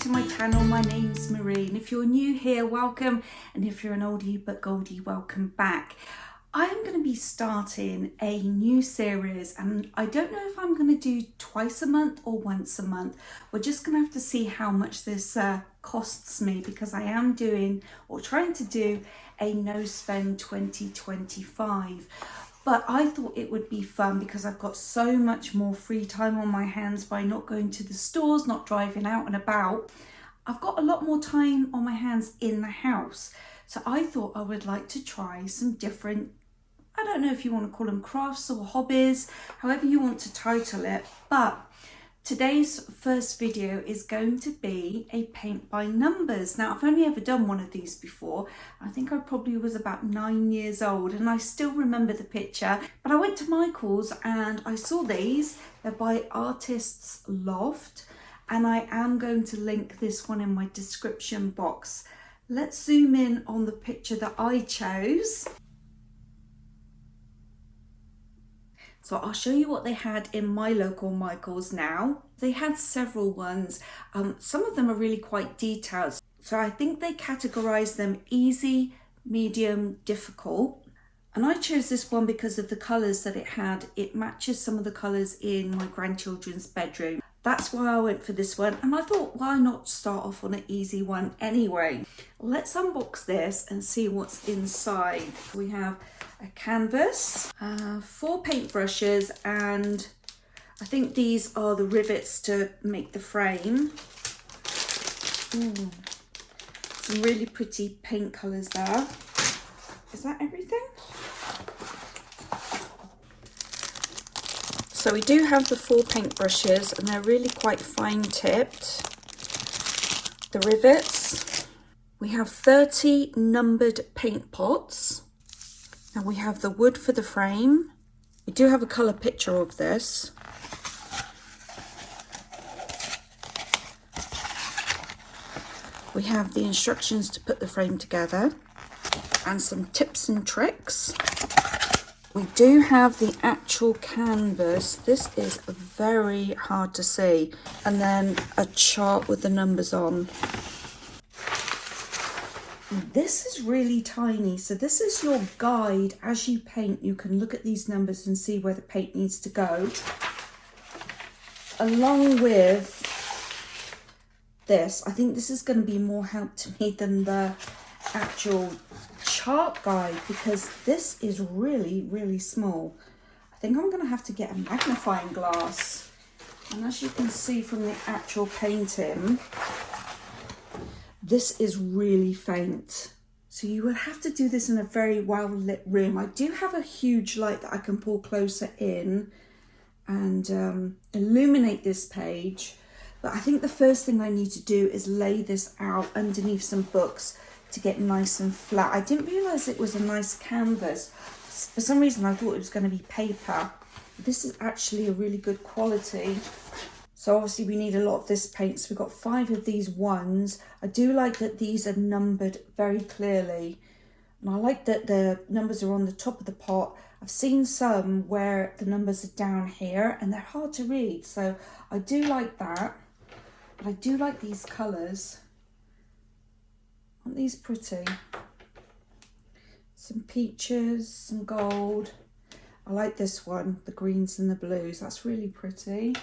to my channel. My name's Marie, and if you're new here, welcome, and if you're an oldie but goldie, welcome back. I'm going to be starting a new series, and I don't know if I'm going to do twice a month or once a month. We're just going to have to see how much this costs me, because I am doing or trying to do a no spend 2025. But I thought it would be fun because I've got so much more free time on my hands by not going to the stores, not driving out and about. I've got a lot more time on my hands in the house. So I thought I would like to try some different, I don't know if you want to call them crafts or hobbies, however you want to title it. But today's first video is going to be a paint by numbers. Now, I've only ever done one of these before. I think I probably was about 9 years old, and I still remember the picture. But I went to Michael's and I saw these. They're by Artists Loft, and I am going to link this one in my description box. Let's zoom in on the picture that I chose. So I'll show you what they had in my local Michael's now. They had several ones. Some of them are really quite detailed. So I think they categorized them easy, medium, difficult. And I chose this one because of the colors that it had. It matches some of the colors in my grandchildren's bedroom. That's why I went for this one. And I thought, why not start off on an easy one anyway? Let's unbox this and see what's inside. We have a canvas, 4 paintbrushes, and I think these are the rivets to make the frame. Some really pretty paint colours there. Is that everything? So we do have the 4 paintbrushes, and they're really quite fine tipped. The rivets. We have 30 numbered paint pots. And we have the wood for the frame. We do have a colour picture of this. We have the instructions to put the frame together and some tips and tricks. We do have the actual canvas. This is very hard to see. And then a chart with the numbers on. This is really tiny, so this is your guide. As you paint, you can look at these numbers and see where the paint needs to go. Along with this, I think this is going to be more help to me than the actual chart guide, because this is really, really small. I think I'm going to have to get a magnifying glass. And as you can see from the actual painting, this is really faint. So you would have to do this in a very well lit room. I do have a huge light that I can pull closer in and illuminate this page. But I think the first thing I need to do is lay this out underneath some books to get nice and flat. I didn't realise it was a nice canvas. For some reason I thought it was going to be paper. This is actually a really good quality. So obviously we need a lot of this paint. So we've got 5 of these ones. I do like that these are numbered very clearly. And I like that the numbers are on the top of the pot. I've seen some where the numbers are down here and they're hard to read. So I do like that. But I do like these colours. Aren't these pretty? Some peaches, some gold. I like this one, the greens and the blues. That's really pretty.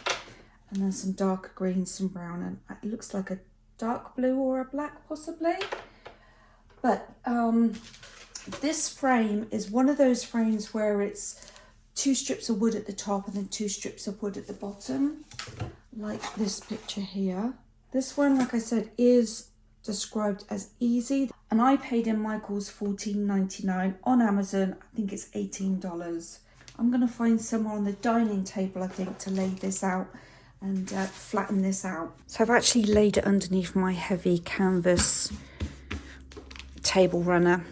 And then some darker greens, some brown, and it looks like a dark blue or a black possibly. But this frame is one of those frames where it's 2 strips of wood at the top and then 2 strips of wood at the bottom, like this picture here. This one, like I said, is described as easy, and I paid in Michael's $14.99. On Amazon, I think it's $18. I'm going to find somewhere on the dining table, I think, to lay this out and flatten this out. So I've actually laid it underneath my heavy canvas table runner.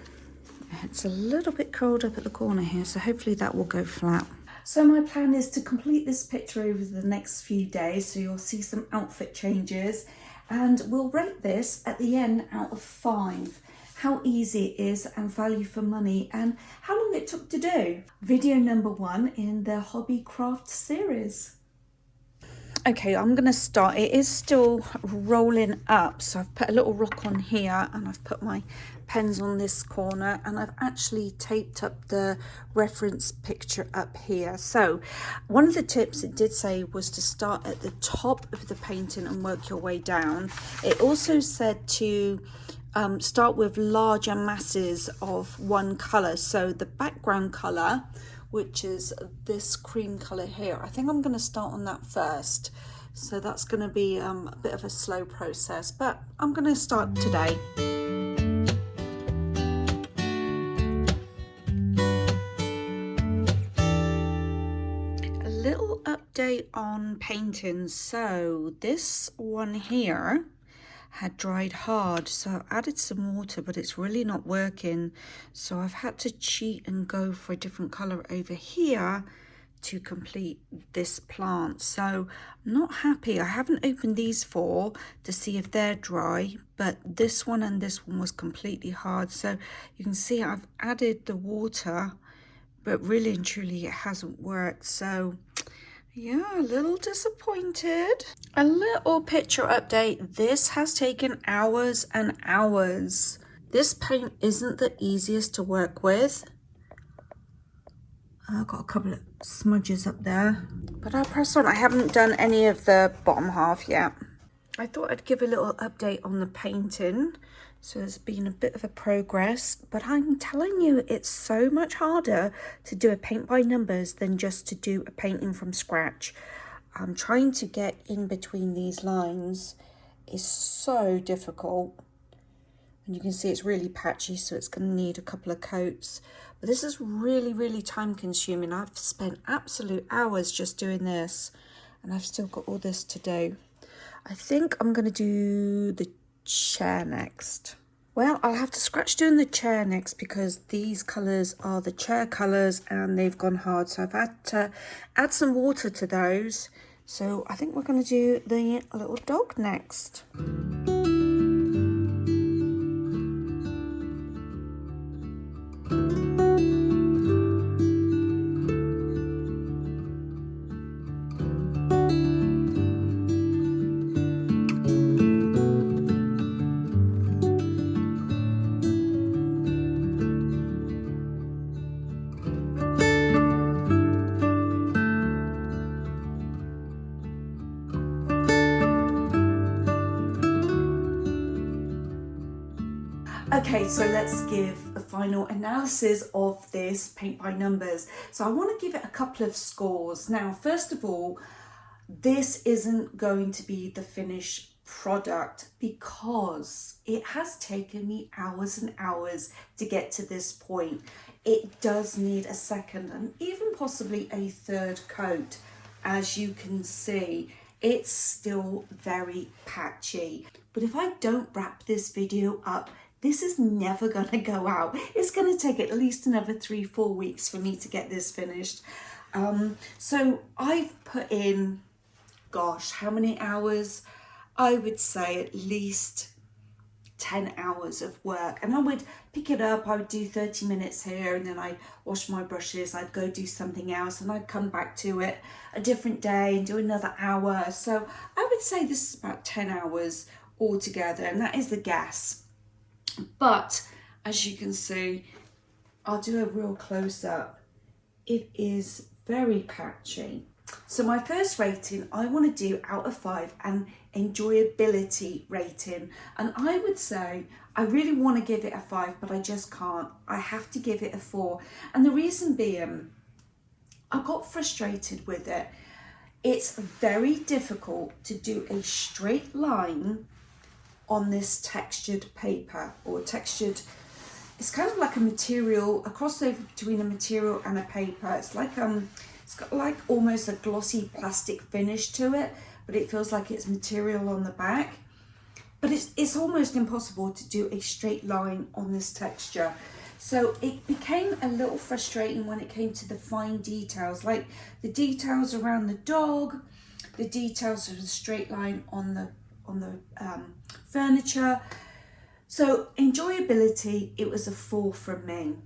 It's a little bit curled up at the corner here, so hopefully that will go flat. So my plan is to complete this picture over the next few days, so you'll see some outfit changes, and we'll rate this at the end out of 5. How easy it is and value for money, and how long it took to do. Video number 1 in the hobby craft series. Okay, I'm going to start. It is still rolling up, so I've put a little rock on here and I've put my pens on this corner, and I've actually taped up the reference picture up here. So one of the tips it did say was to start at the top of the painting and work your way down. It also said to start with larger masses of one color. So the background color, which is this cream color here, I think I'm going to start on that first. So that's going to be a bit of a slow process, but I'm going to start today. A little update on paintings. So this one here had dried hard, so I added some water, but it's really not working, so I've had to cheat and go for a different color over here to complete this plant. So I'm not happy. I haven't opened these four to see if they're dry, but this one and this one was completely hard. So you can see I've added the water, but really and truly it hasn't worked. So yeah, a little disappointed. A little picture update. This has taken hours and hours. This paint isn't the easiest to work with. I've got a couple of smudges up there, but I'll press on. I haven't done any of the bottom half yet. I thought I'd give a little update on the painting. So there's been a bit of a progress, but I'm telling you, it's so much harder to do a paint by numbers than just to do a painting from scratch. I'm trying to get in between these lines is so difficult. And you can see it's really patchy, so it's going to need a couple of coats. But this is really, really time consuming. I've spent absolute hours just doing this, and I've still got all this to do. I think I'm going to do the chair next. Well, I'll have to scratch doing the chair next because these colours are the chair colours and they've gone hard. So I've had to add some water to those. So I think we're going to do the little dog next. Okay, so let's give a final analysis of this paint by numbers. So I want to give it a couple of scores. Now, first of all, this isn't going to be the finished product because it has taken me hours and hours to get to this point. It does need a second and even possibly a third coat. As you can see, it's still very patchy. But if I don't wrap this video up, this is never going to go out. It's going to take at least another 3-4 weeks for me to get this finished. So I've put in, gosh, how many hours? I would say at least 10 hours of work. And I would pick it up, I would do 30 minutes here, and then I'd wash my brushes, I'd go do something else, and I'd come back to it a different day and do another hour. So I would say this is about 10 hours altogether, and that is the gas. But as you can see, I'll do a real close-up. It is very patchy. So my first rating, I want to do out of 5 an enjoyability rating. And I would say, I really want to give it a 5, but I just can't. I have to give it a 4. And the reason being, I got frustrated with it. It's very difficult to do a straight line on this textured paper or textured, it's kind of like a material, a crossover between a material and a paper. It's like it's got like almost a glossy plastic finish to it, but it feels like it's material on the back. But it's almost impossible to do a straight line on this texture. So it became a little frustrating when it came to the fine details, like the details around the dog, the details of the straight line on the furniture. So enjoyability, it was a 4 from me.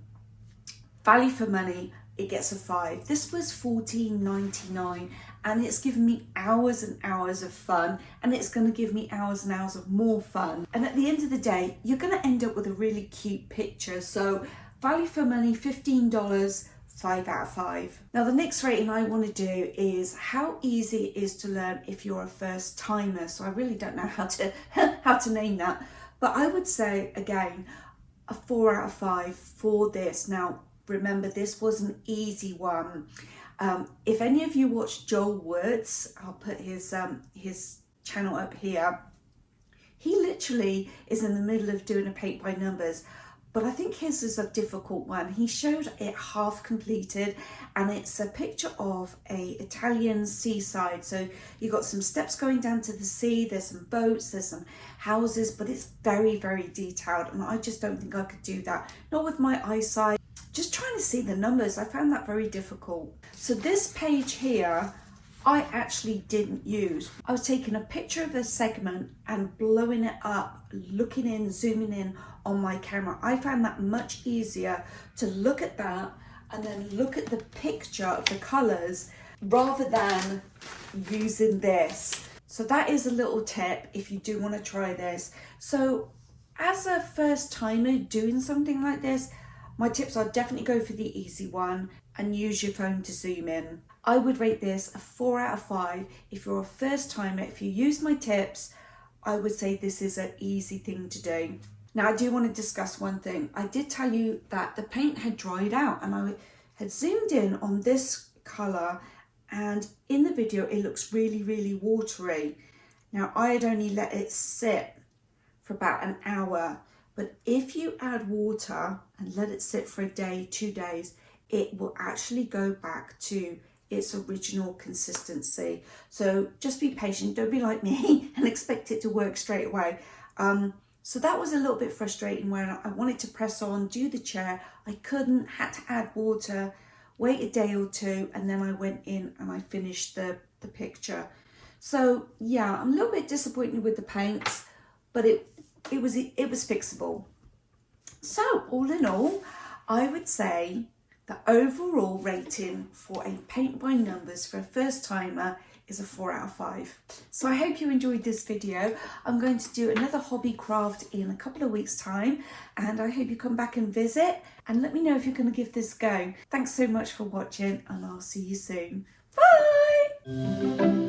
Value for money, it gets a 5. This was $14.99 and it's given me hours and hours of fun, and it's going to give me hours and hours of more fun. And at the end of the day, you're going to end up with a really cute picture. So value for money, $15, 5 out of 5. Now the next rating I want to do is how easy it is to learn if you're a first timer. So I really don't know how to how to name that, but I would say again a 4 out of 5 for this. Now remember, this was an easy one. If any of you watch Joel Woods, I'll put his channel up here. He literally is in the middle of doing a paint by numbers, but I think his is a difficult one. He showed it half completed, and it's a picture of a Italian seaside. So you've got some steps going down to the sea, there's some boats, there's some houses, but it's very, very detailed, and I just don't think I could do that, not with my eyesight. Just trying to see the numbers, I found that very difficult. So this page here, I actually didn't use. I was taking a picture of a segment and blowing it up, looking in, zooming in on my camera. I found that much easier to look at that and then look at the picture of the colors rather than using this. So that is a little tip if you do want to try this. So as a first timer doing something like this, my tips are definitely go for the easy one and use your phone to zoom in. I would rate this a 4 out of 5. If you're a first timer, if you use my tips, I would say this is an easy thing to do. Now I do want to discuss one thing. I did tell you that the paint had dried out, and I had zoomed in on this colour, and in the video it looks really, really watery. Now I had only let it sit for about an hour. But if you add water and let it sit for a day, 2 days, it will actually go back to its original consistency. So just be patient, don't be like me and expect it to work straight away. So that was a little bit frustrating when I wanted to press on, do the chair. I couldn't, had to add water, wait a day or two, and then I went in and I finished the picture. So yeah, I'm a little bit disappointed with the paints, but it was fixable. So all in all, I would say the overall rating for a paint by numbers for a first timer is a 4 out of 5. So I hope you enjoyed this video. I'm going to do another hobby craft in a couple of weeks time, and I hope you come back and visit and let me know if you're going to give this a go. Thanks so much for watching, and I'll see you soon. Bye.